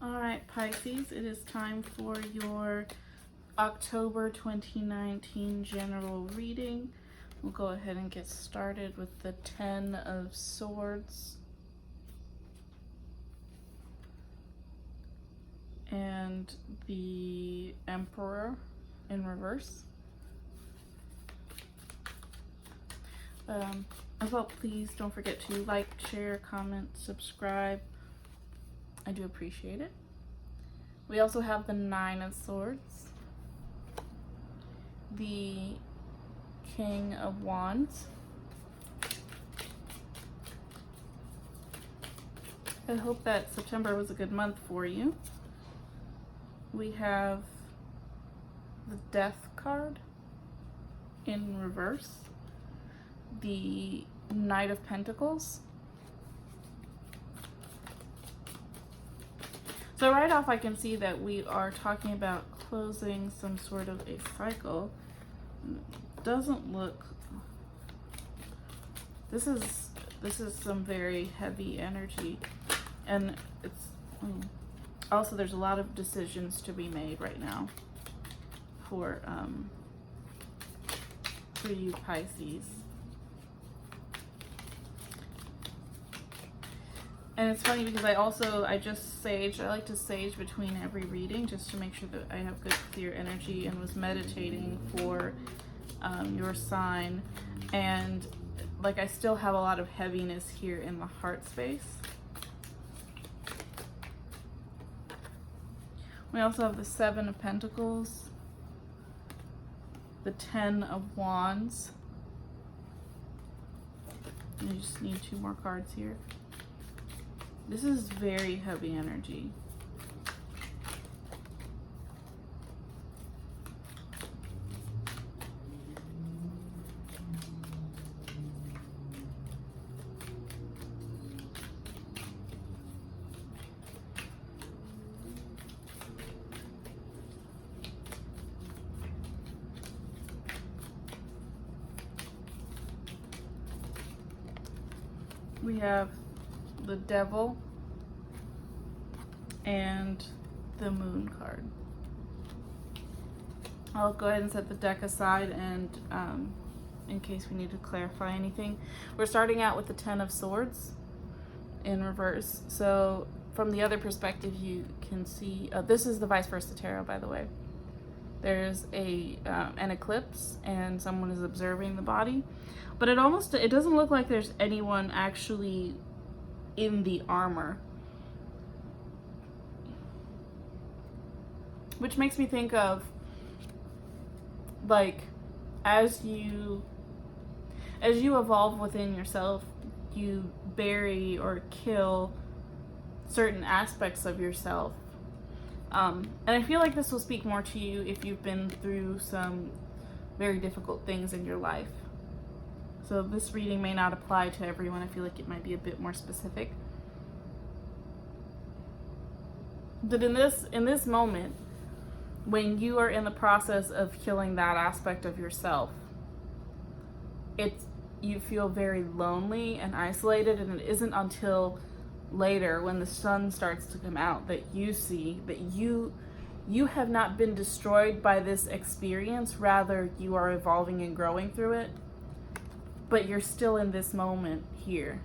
Alright, Pisces, it is time for your October 2019 general reading. We'll go ahead and get started with the 10 of Swords and the Emperor in reverse. As well, please don't forget to like, share, comment, subscribe. I do appreciate it. We also have the 9 of Swords, the King of Wands. I hope that September was a good month for you. We have the Death card in reverse, the Knight of Pentacles. So right off I can see that we are talking about closing some sort of a cycle. Doesn't look, this is some very heavy energy, and it's also there's a lot of decisions to be made right now for you Pisces. And it's funny because I just sage. I like to sage between every reading just to make sure that I have good clear energy, and was meditating for your sign. And like I still have a lot of heaviness here in the heart space. We also have the 7 of Pentacles, the 10 of Wands. I just need 2 more cards here. This is very heavy energy. We have the Devil and the Moon card. I'll go ahead and set the deck aside, and in case we need to clarify anything. We're starting out with the 10 of Swords in reverse. So from the other perspective you can see, this is the Vice Versa Tarot, by the way. There's an eclipse and someone is observing the body, but it doesn't look like there's anyone actually in the armor, which makes me think of, like, as you evolve within yourself, you bury or kill certain aspects of yourself. And I feel like this will speak more to you if you've been through some very difficult things in your life. So this reading may not apply to everyone. I feel like it might be a bit more specific. But in this moment, when you are in the process of killing that aspect of yourself, you feel very lonely and isolated, and it isn't until later when the sun starts to come out that you see that you have not been destroyed by this experience, rather you are evolving and growing through it. But you're still in this moment here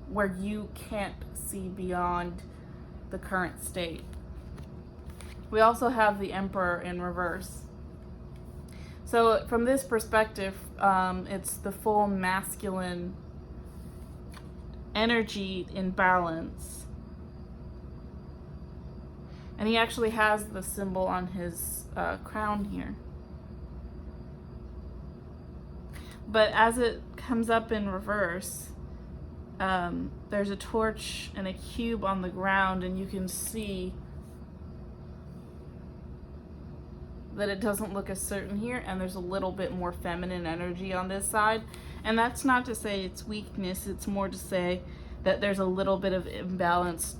where you can't see beyond the current state. We also have the Emperor in reverse. So from this perspective, it's the full masculine energy in balance. And he actually has the symbol on his crown here. But as it comes up in reverse, there's a torch and a cube on the ground, and you can see that it doesn't look as certain here, and there's a little bit more feminine energy on this side. And that's not to say it's weakness, it's more to say that there's a little bit of imbalance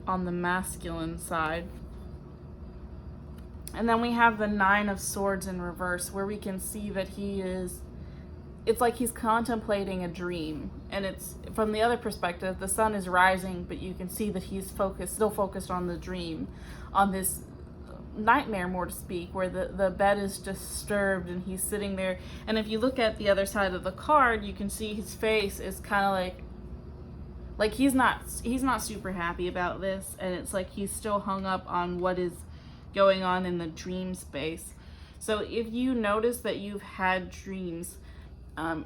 on the masculine side. And then we have the 9 of Swords in reverse, where we can see that he is it's like he's contemplating a dream, and it's from the other perspective, the sun is rising, but you can see that he's still focused on the dream, on this nightmare, more to speak, where the bed is disturbed and he's sitting there. And if you look at the other side of the card, you can see his face is kind of like he's not super happy about this, and it's like he's still hung up on what is going on in the dream space. So if you notice that you've had dreams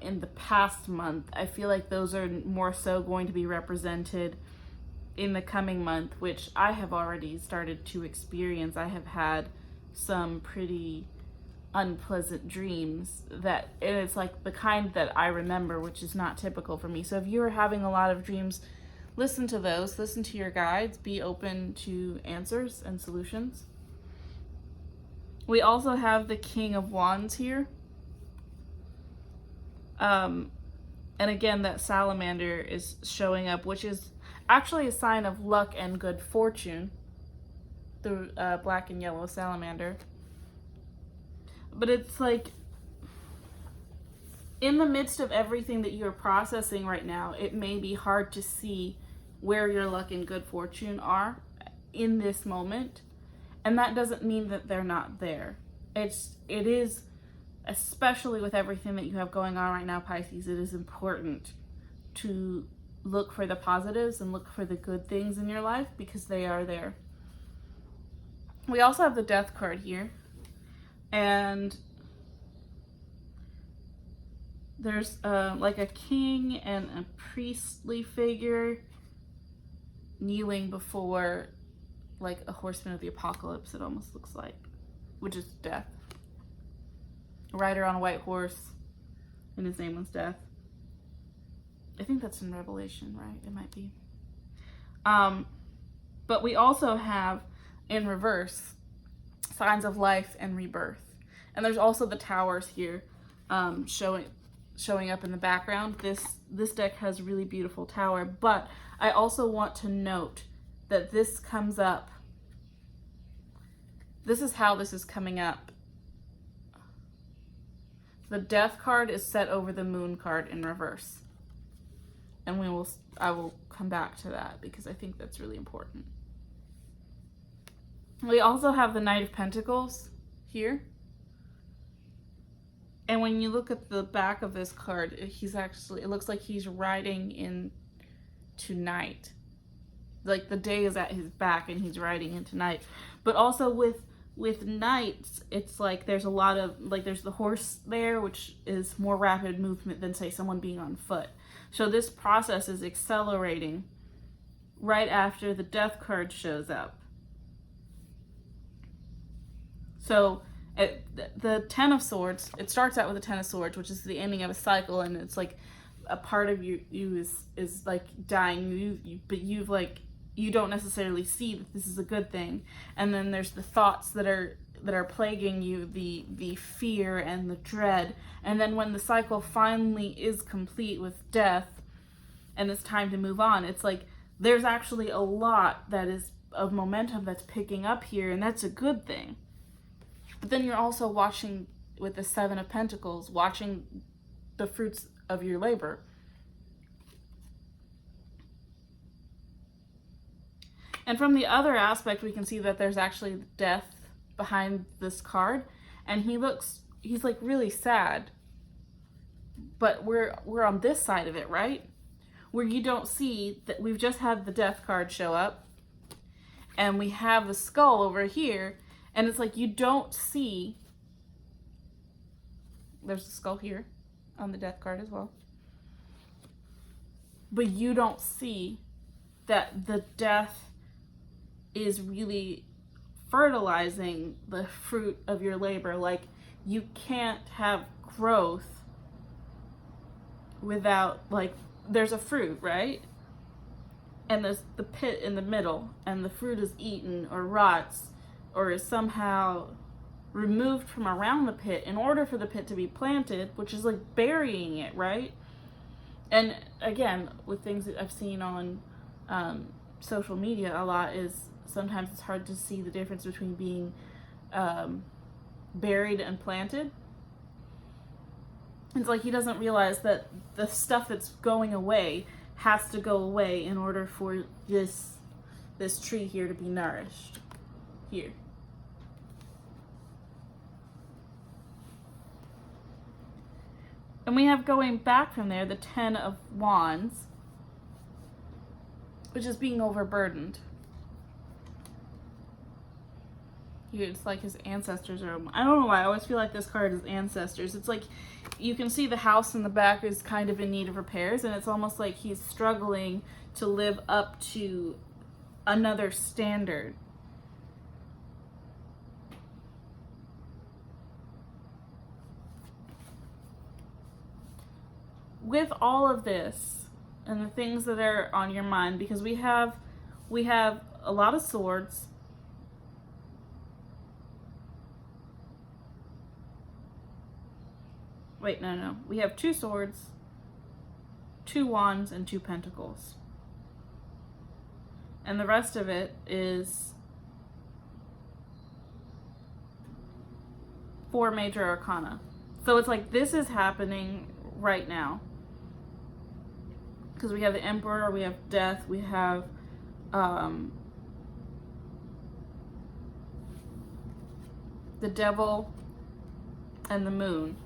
in the past month, I feel like those are more so going to be represented in the coming month, which I have already started to experience. I have had some pretty unpleasant dreams and it's like the kind that I remember, which is not typical for me. So if you're having a lot of dreams, listen to those, listen to your guides, be open to answers and solutions. We also have the King of Wands here. And again, that salamander is showing up, which is actually a sign of luck and good fortune. The black and yellow salamander. But it's like, in the midst of everything that you're processing right now, it may be hard to see where your luck and good fortune are in this moment. And that doesn't mean that they're not there. It is, especially with everything that you have going on right now, Pisces, it is important to look for the positives and look for the good things in your life, because they are there. We also have the Death card here. And there's like a king and a priestly figure kneeling before like a horseman of the apocalypse, it almost looks like, which is Death. A rider on a white horse, and his name was Death. I think that's in Revelation, right? It might be. But we also have, in reverse, signs of life and rebirth. And there's also the towers here showing up in the background. This deck has a really beautiful tower, but I also want to note that this comes up. This is how this is coming up. The Death card is set over the Moon card in reverse. And I will come back to that because I think that's really important. We also have the Knight of Pentacles here. And when you look at the back of this card, it looks like he's riding into night. Like the day is at his back and he's riding into night. But also with nights, it's like there's a lot of, like there's the horse there, which is more rapid movement than say someone being on foot. So this process is accelerating right after the Death card shows up. So the Ten of Swords, it starts out with the Ten of Swords, which is the ending of a cycle, and it's like a part of you is like dying, but you don't necessarily see that this is a good thing. And then there's the thoughts that are plaguing you, the fear and the dread. And then when the cycle finally is complete with death and it's time to move on, it's like there's actually a lot that is of momentum that's picking up here, and that's a good thing. But then you're also watching, with the Seven of Pentacles, watching the fruits of your labor. And from the other aspect, we can see that there's actually death behind this card, and he's like really sad. But we're on this side of it, right? Where you don't see that we've just had the Death card show up, and we have the skull over here. And it's like you don't see, there's a skull here on the Death card as well, but you don't see that the death is really fertilizing the fruit of your labor. Like, you can't have growth without, like, there's a fruit, right? And there's the pit in the middle, and the fruit is eaten or rots or is somehow removed from around the pit in order for the pit to be planted, which is like burying it, right? And again, with things that I've seen on social media a lot, is sometimes it's hard to see the difference between being buried and planted. It's like he doesn't realize that the stuff that's going away has to go away in order for this tree here to be nourished. Here. And we have going back from there the 10 of Wands, which is being overburdened. Here, it's like his ancestors are... I don't know why, I always feel like this card is ancestors. It's like, you can see the house in the back is kind of in need of repairs, and it's almost like he's struggling to live up to another standard. With all of this and the things that are on your mind, because we have a lot of swords. Wait, no. We have 2 swords, 2 wands, and 2 pentacles. And the rest of it is 4 major arcana. So it's like this is happening right now. Because we have the Emperor, we have Death, we have the Devil, and the Moon.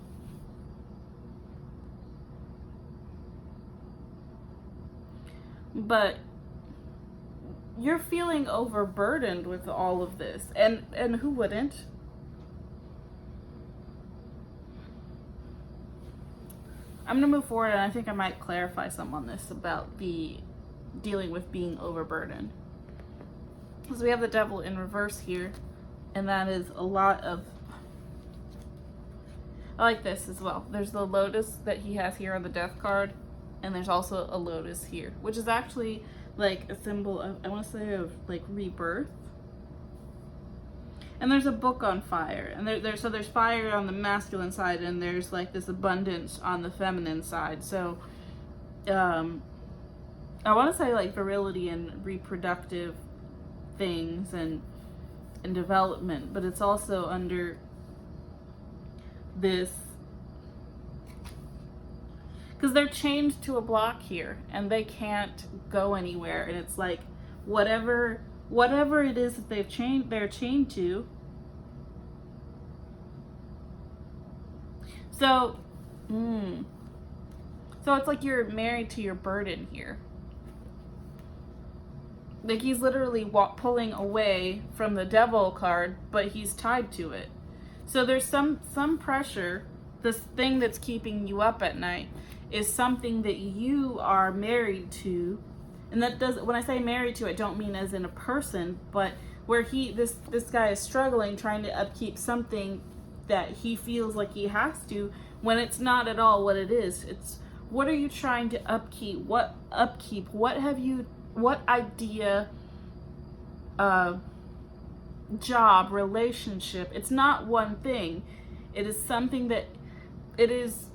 But you're feeling overburdened with all of this. And who wouldn't? I'm going to move forward, and I think I might clarify some on this about the dealing with being overburdened. Because we have the Devil in reverse here, and that is a lot of... I like this as well. There's the Lotus that he has here on the Death card, and there's also a Lotus here, which is actually like a symbol of, I want to say, of like rebirth. And there's a book on fire, and so there's fire on the masculine side, and there's like this abundance on the feminine side. So I want to say like virility and reproductive things and development, but it's also under this, because they're chained to a block here and they can't go anywhere, and it's like whatever it is that they're chained to. So it's like you're married to your burden here. Like he's literally pulling away from the Devil card, but he's tied to it. So there's some pressure. This thing that's keeping you up at night is something that you are married to. And that does, when I say married to, I don't mean as in a person, but where this guy is struggling trying to upkeep something that he feels like he has to, when it's not at all what it is. It's, what are you trying to upkeep? What idea, job, relationship? It's not one thing. It is something that, it is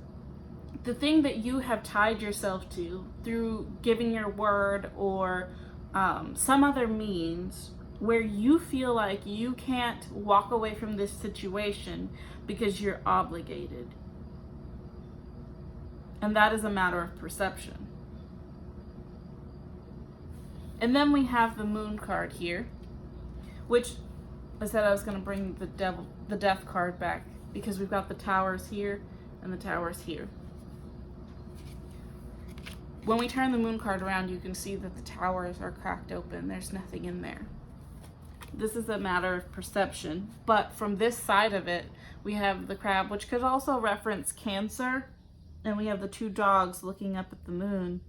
the thing that you have tied yourself to through giving your word or some other means, where you feel like you can't walk away from this situation because you're obligated. And that is a matter of perception. And then we have the Moon card here, which I said I was going to bring the Death card back, because we've got the Towers here and the Towers here. When we turn the Moon card around, you can see that the Towers are cracked open. There's nothing in there. This is a matter of perception. But from this side of it, we have the Crab, which could also reference Cancer. And we have the 2 dogs looking up at the moon.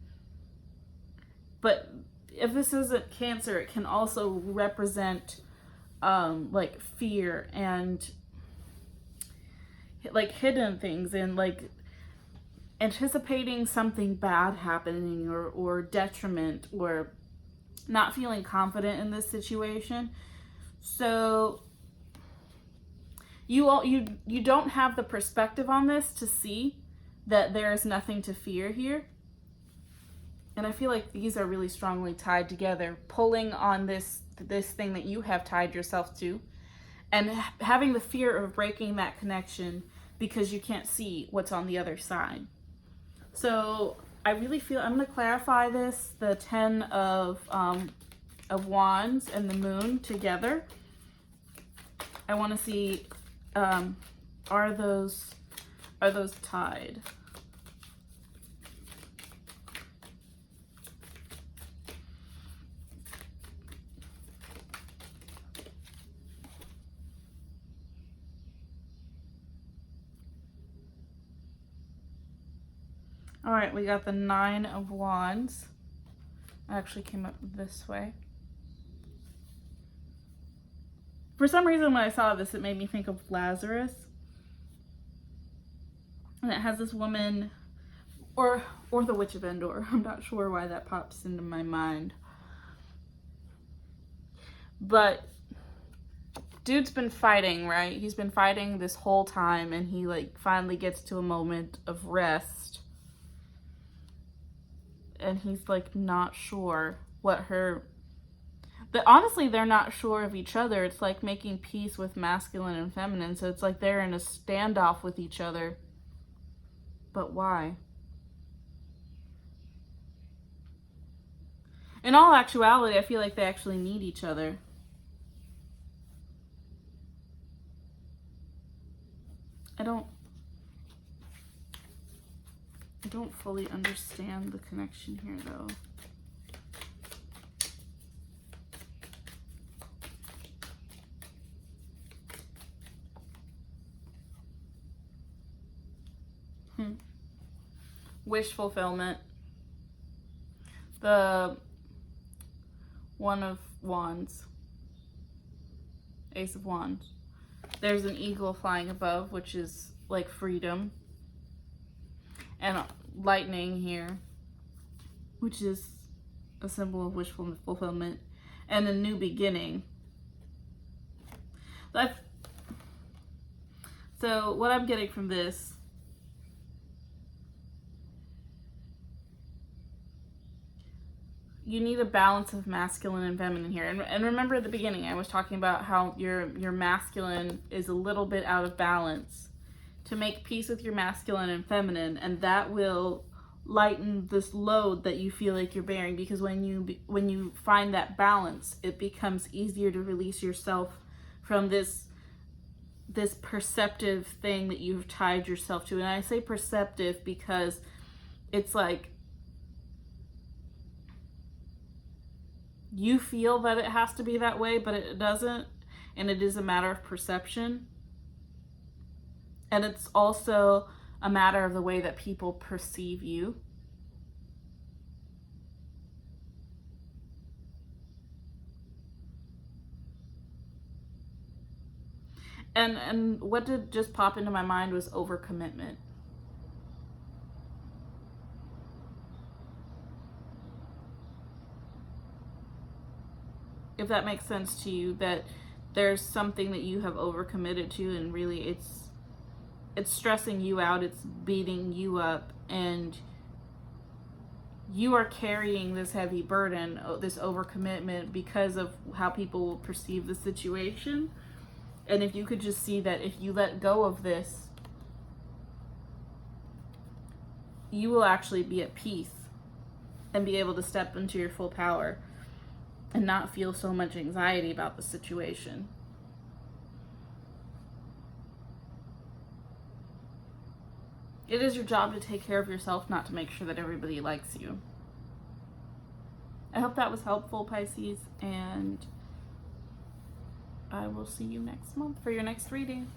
But if this isn't Cancer, it can also represent like fear and like hidden things, and like anticipating something bad happening or detriment, or not feeling confident in this situation. So you don't have the perspective on this to see that there's nothing to fear here. And I feel like these are really strongly tied together, pulling on this thing that you have tied yourself to, and having the fear of breaking that connection because you can't see what's on the other side. So I really feel, I'm going to clarify this, the 10 of Wands and the Moon together. I want to see, are those tied? All right, we got the 9 of Wands. I actually came up this way. For some reason, when I saw this, it made me think of Lazarus. And it has this woman, or the Witch of Endor. I'm not sure why that pops into my mind. But dude's been fighting, right? He's been fighting this whole time, and he like finally gets to a moment of rest. And he's like not sure what her... honestly, they're not sure of each other. It's like making peace with masculine and feminine. So it's like they're in a standoff with each other. But why? In all actuality, I feel like they actually need each other. I don't fully understand the connection here, though. Wish fulfillment. The One of Wands. Ace of Wands. There's an eagle flying above, which is like freedom. And lightning here, which is a symbol of wish fulfillment. And a new beginning. So what I'm getting from this, you need a balance of masculine and feminine here. And remember at the beginning, I was talking about how your masculine is a little bit out of balance. To make peace with your masculine and feminine, and that will lighten this load that you feel like you're bearing, because when you find that balance, it becomes easier to release yourself from this perceptive thing that you've tied yourself to. And I say perceptive because it's like you feel that it has to be that way, but it doesn't, and it is a matter of perception. And it's also a matter of the way that people perceive you. And what did just pop into my mind was overcommitment. If that makes sense to you, that there's something that you have overcommitted to, and really it's stressing you out, it's beating you up, and you are carrying this heavy burden, this overcommitment, because of how people will perceive the situation. And if you could just see that if you let go of this, you will actually be at peace and be able to step into your full power and not feel so much anxiety about the situation. It is your job to take care of yourself, not to make sure that everybody likes you. I hope that was helpful, Pisces, and I will see you next month for your next reading.